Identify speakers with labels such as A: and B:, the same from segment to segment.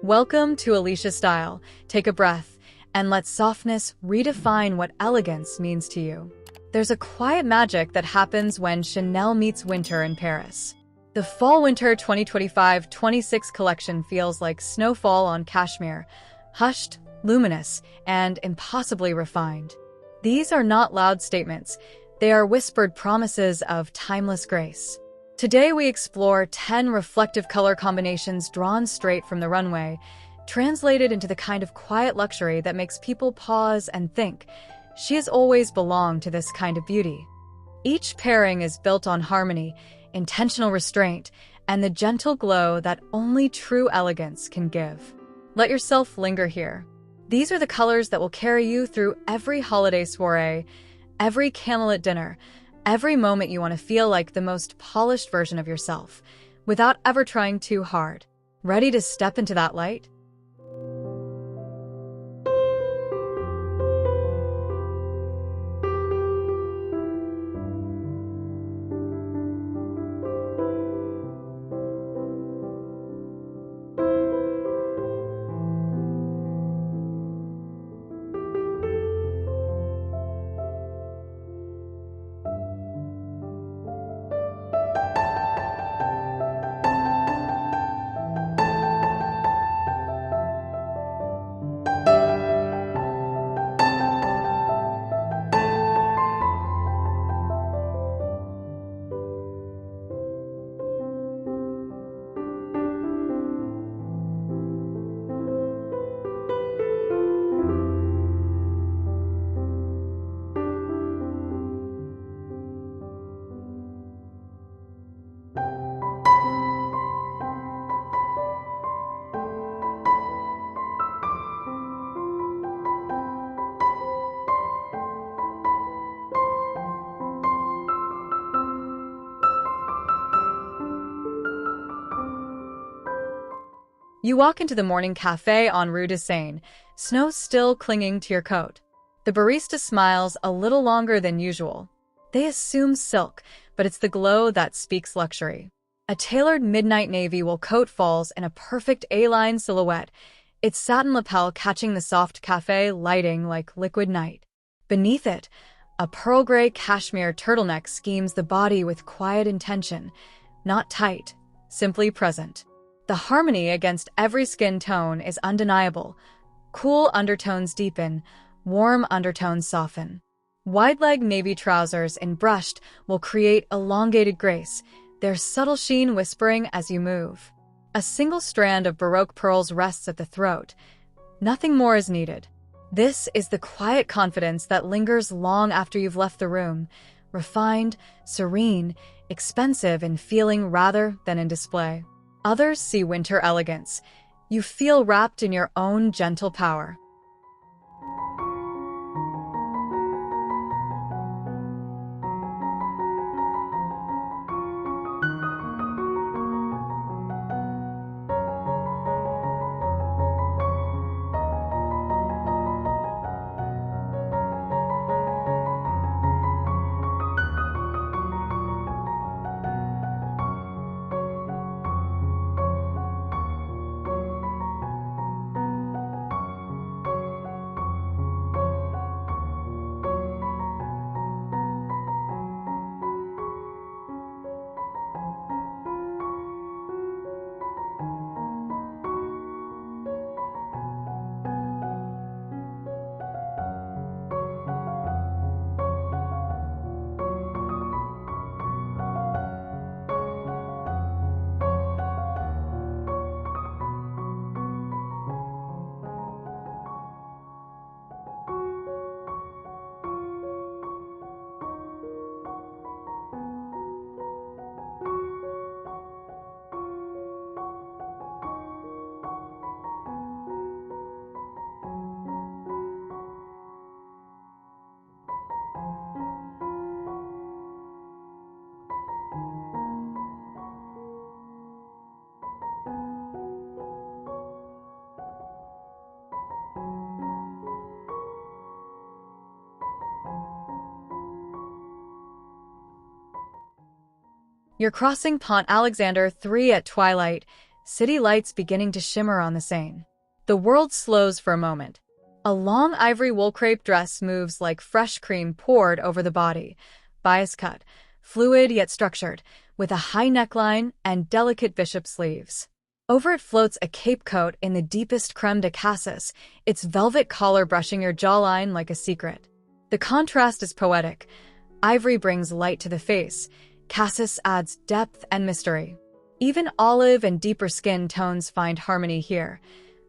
A: Welcome to Alicia Style. Take a breath and let softness redefine what elegance means to you. There's a quiet magic that happens when Chanel meets winter in Paris. The Fall-Winter 2025-26 collection feels like snowfall on Cashmere, hushed, luminous, and impossibly refined. These are not loud statements. They are whispered promises of timeless grace. Today we explore 10 reflective color combinations drawn straight from the runway, translated into the kind of quiet luxury that makes people pause and think, she has always belonged to this kind of beauty. Each pairing is built on harmony, intentional restraint, and the gentle glow that only true elegance can give. Let yourself linger here. These are the colors that will carry you through every holiday soiree, every candlelit dinner, every moment you want to feel like the most polished version of yourself, without ever trying too hard. Ready to step into that light? You walk into the morning cafe on Rue de Seine, snow still clinging to your coat. The barista smiles a little longer than usual. They assume silk, but it's the glow that speaks luxury. A tailored midnight navy wool coat falls in a perfect A-line silhouette, its satin lapel catching the soft cafe lighting like liquid night. Beneath it, a pearl gray cashmere turtleneck schemes the body with quiet intention, not tight, simply present. The harmony against every skin tone is undeniable. Cool undertones deepen, warm undertones soften. Wide-leg navy trousers in brushed will create elongated grace, their subtle sheen whispering as you move. A single strand of Baroque pearls rests at the throat. Nothing more is needed. This is the quiet confidence that lingers long after you've left the room, refined, serene, expensive in feeling rather than in display. Others see winter elegance. You feel wrapped in your own gentle power. You're crossing Pont Alexander 3 at twilight, city lights beginning to shimmer on the Seine. The world slows for a moment. A long ivory wool crepe dress moves like fresh cream poured over the body, bias cut, fluid yet structured, with a high neckline and delicate bishop sleeves. Over it floats a cape coat in the deepest crème de cassis, its velvet collar brushing your jawline like a secret. The contrast is poetic. Ivory brings light to the face. Cassis adds depth and mystery. Even olive and deeper skin tones find harmony here.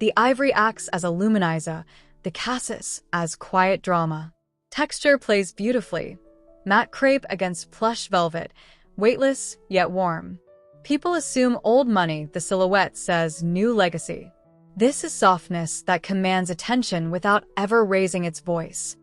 A: The ivory acts as a luminizer, the cassis as quiet drama. Texture plays beautifully. Matte crepe against plush velvet, weightless yet warm. People assume old money, the silhouette says new legacy. This is softness that commands attention without ever raising its voice.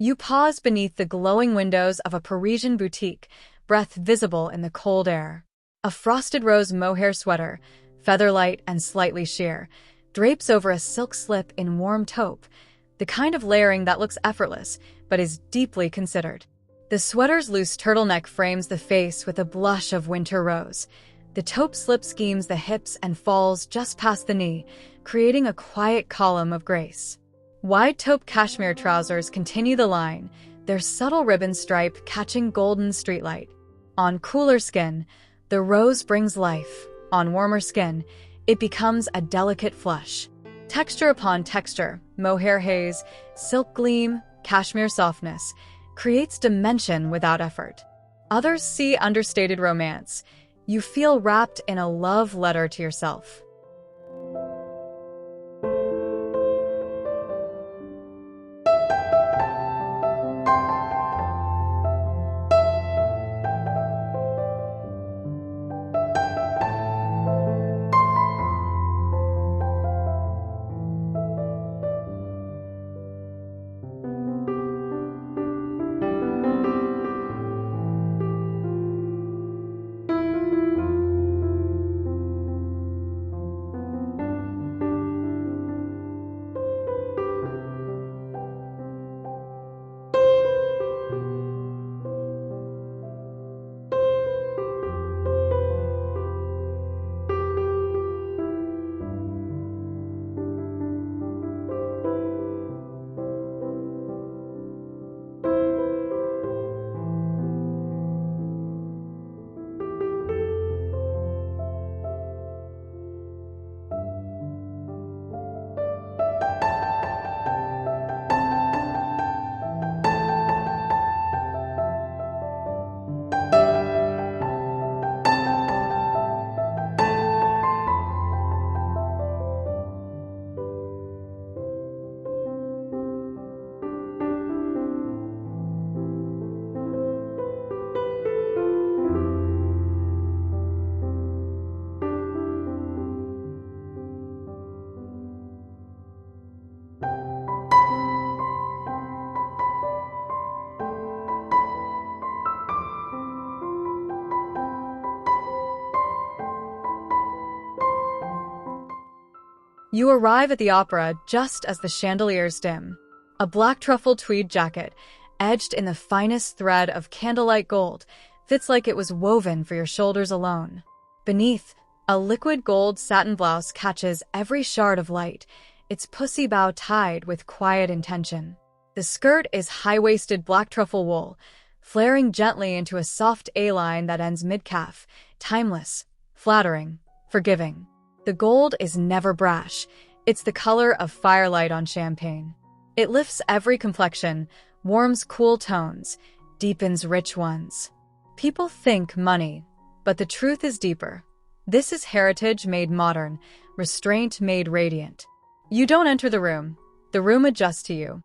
A: You pause beneath the glowing windows of a Parisian boutique, breath visible in the cold air. A frosted rose mohair sweater, featherlight and slightly sheer, drapes over a silk slip in warm taupe, the kind of layering that looks effortless but is deeply considered. The sweater's loose turtleneck frames the face with a blush of winter rose. The taupe slip schemes the hips and falls just past the knee, creating a quiet column of grace. Wide taupe cashmere trousers continue the line, their subtle ribbon stripe catching golden streetlight. On cooler skin, the rose brings life. On warmer skin, it becomes a delicate flush. Texture upon texture, mohair haze, silk gleam, cashmere softness, creates dimension without effort. Others see understated romance. You feel wrapped in a love letter to yourself. You arrive at the opera just as the chandeliers dim. A black truffle tweed jacket, edged in the finest thread of candlelight gold, fits like it was woven for your shoulders alone. Beneath, a liquid gold satin blouse catches every shard of light, its pussy bow tied with quiet intention. The skirt is high-waisted black truffle wool, flaring gently into a soft A-line that ends mid-calf, timeless, flattering, forgiving. The gold is never brash. It's the color of firelight on champagne. It lifts every complexion, warms cool tones, deepens rich ones. People think money, but the truth is deeper. This is heritage made modern, restraint made radiant. You don't enter the room adjusts to you.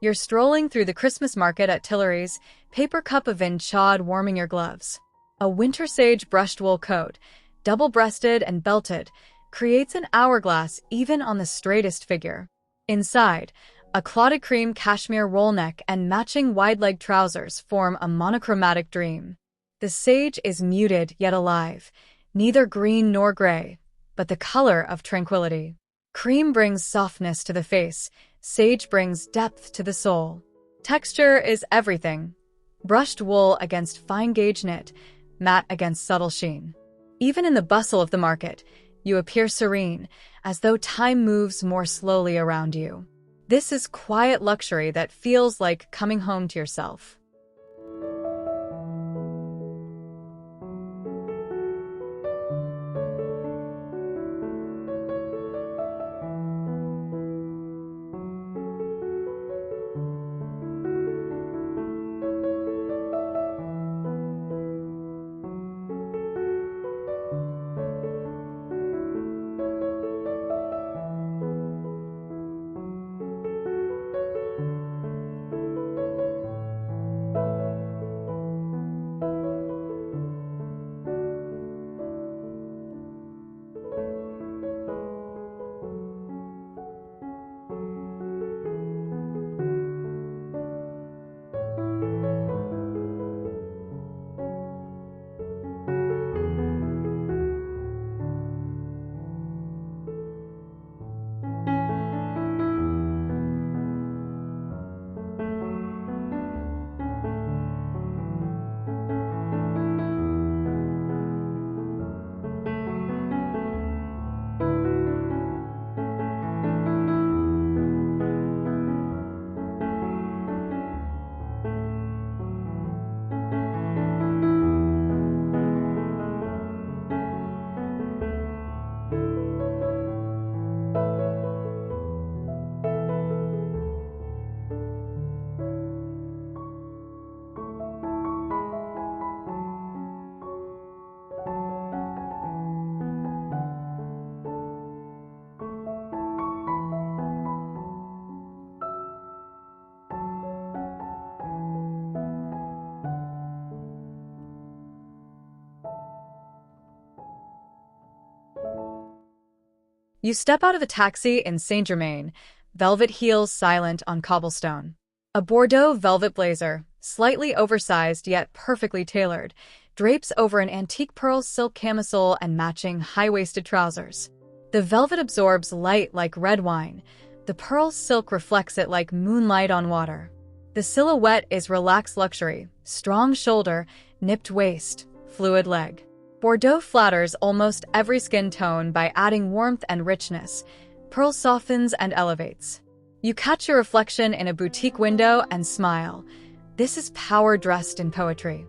A: You're strolling through the Christmas market at Tuileries, paper cup of vin chaude warming your gloves. A winter sage brushed wool coat, double-breasted and belted, creates an hourglass even on the straightest figure. Inside, a clotted cream cashmere roll neck and matching wide-leg trousers form a monochromatic dream. The sage is muted yet alive, neither green nor gray, but the color of tranquility. Cream brings softness to the face, sage brings depth to the soul. Texture is everything. Brushed wool against fine-gauge knit, matte against subtle sheen. Even in the bustle of the market, you appear serene, as though time moves more slowly around you. This is quiet luxury that feels like coming home to yourself. You step out of a taxi in Saint-Germain, velvet heels silent on cobblestone. A Bordeaux velvet blazer, slightly oversized yet perfectly tailored, drapes over an antique pearl silk camisole and matching high-waisted trousers. The velvet absorbs light like red wine. The pearl silk reflects it like moonlight on water. The silhouette is relaxed luxury, strong shoulder, nipped waist, fluid leg. Bordeaux flatters almost every skin tone by adding warmth and richness. Pearl softens and elevates. You catch your reflection in a boutique window and smile. This is power dressed in poetry.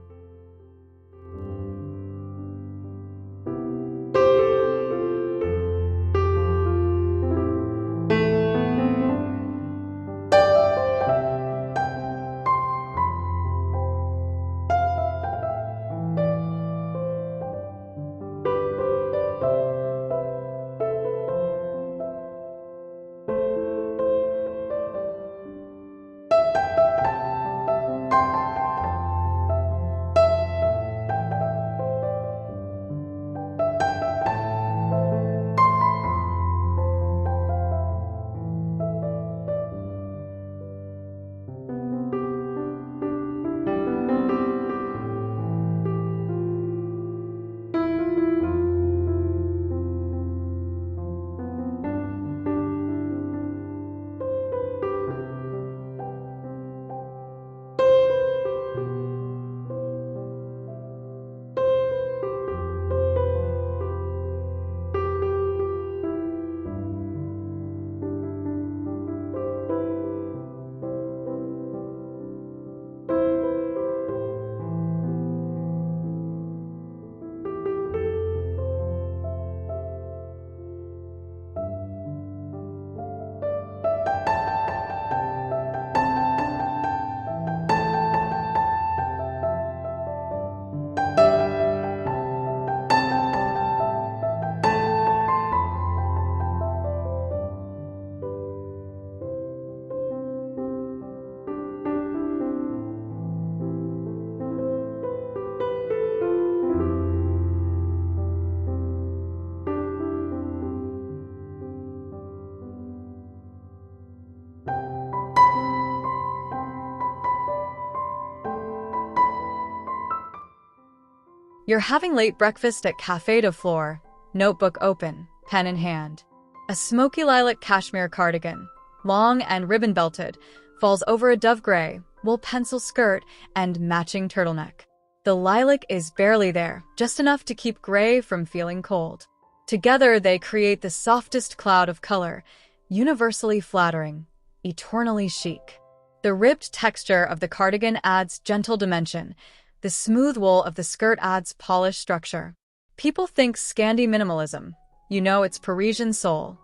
A: You're having late breakfast at Café de Flore, notebook open, pen in hand. A smoky lilac cashmere cardigan, long and ribbon-belted, falls over a dove gray, wool pencil skirt, and matching turtleneck. The lilac is barely there, just enough to keep gray from feeling cold. Together, they create the softest cloud of color, universally flattering, eternally chic. The ribbed texture of the cardigan adds gentle dimension. The smooth wool of the skirt adds polished structure. People think Scandi minimalism. You know it's Parisian soul.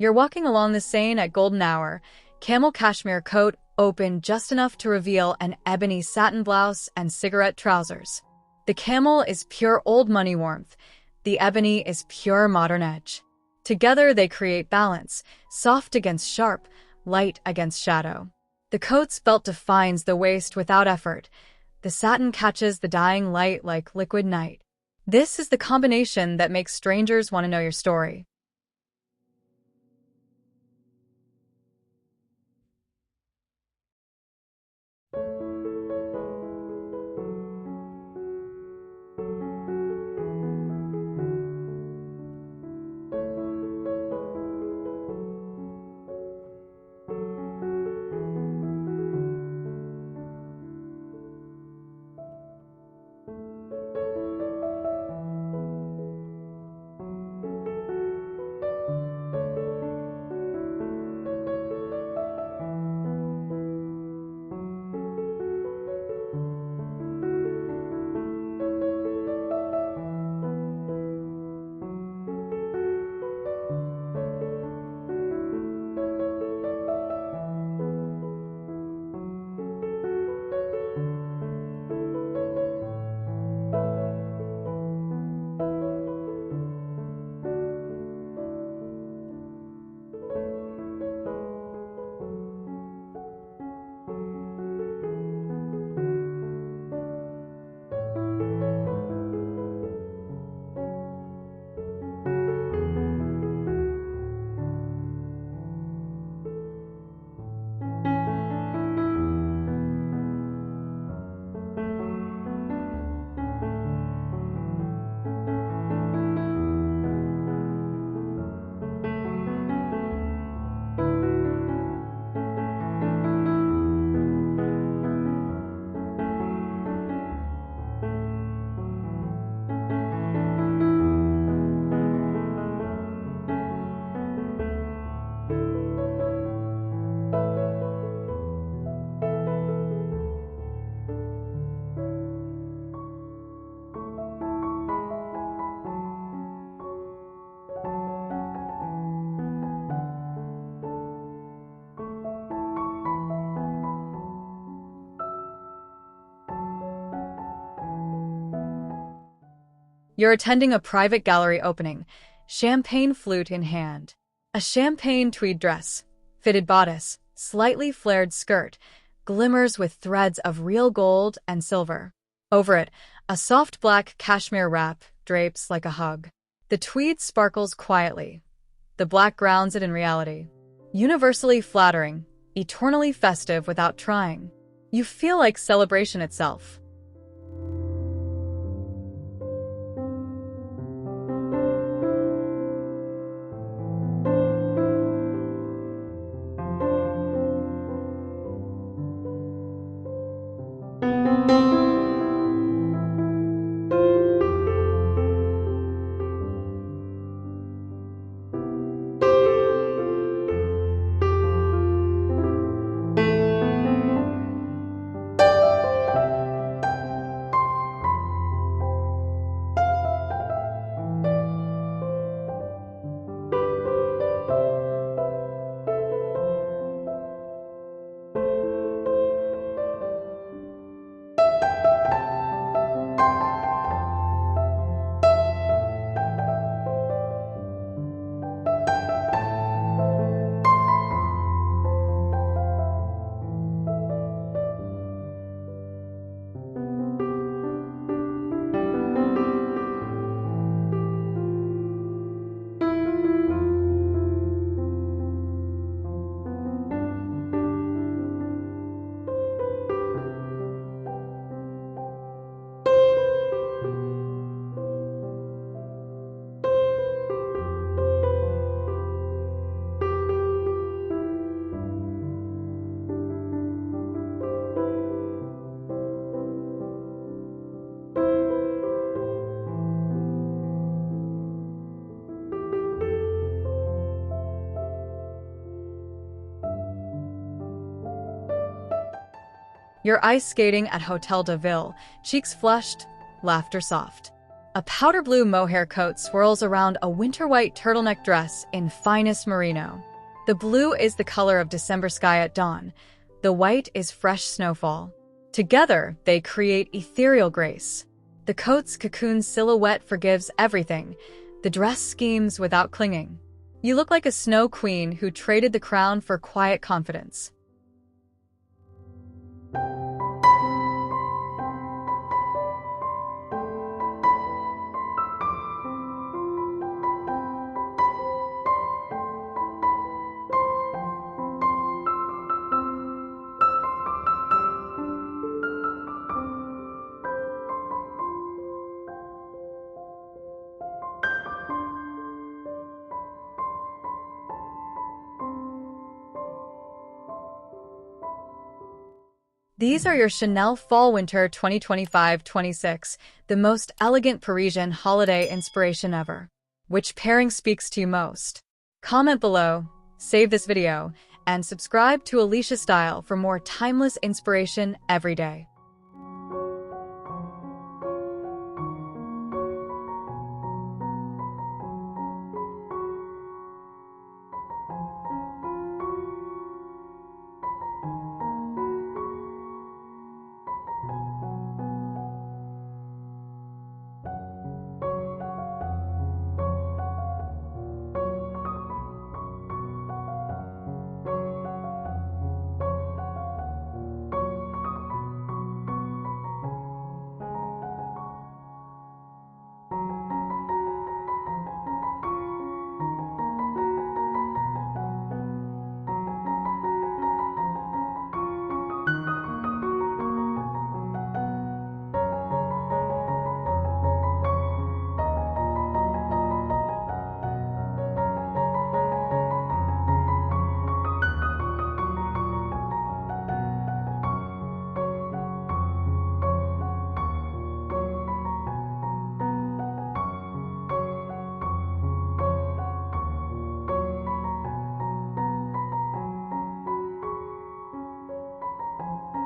A: You're walking along the Seine at golden hour, camel cashmere coat open just enough to reveal an ebony satin blouse and cigarette trousers. The camel is pure old money warmth. The ebony is pure modern edge. Together they create balance, soft against sharp, light against shadow. The coat's belt defines the waist without effort. The satin catches the dying light like liquid night. This is the combination that makes strangers want to know your story. You're attending a private gallery opening, champagne flute in hand. A champagne tweed dress, fitted bodice, slightly flared skirt, glimmers with threads of real gold and silver. Over it, a soft black cashmere wrap drapes like a hug. The tweed sparkles quietly. The black grounds it in reality. Universally flattering, eternally festive without trying. You feel like celebration itself. You're ice skating at Hotel de Ville, cheeks flushed, laughter soft. A powder blue mohair coat swirls around a winter white turtleneck dress in finest merino. The blue is the color of December sky at dawn. The white is fresh snowfall. Together, they create ethereal grace. The coat's cocoon silhouette forgives everything. The dress schemes without clinging. You look like a snow queen who traded the crown for quiet confidence. These are your Chanel Fall-Winter 2025-26, the most elegant Parisian holiday inspiration ever. Which pairing speaks to you most? Comment below, save this video, and subscribe to Alicia Style for more timeless inspiration every day.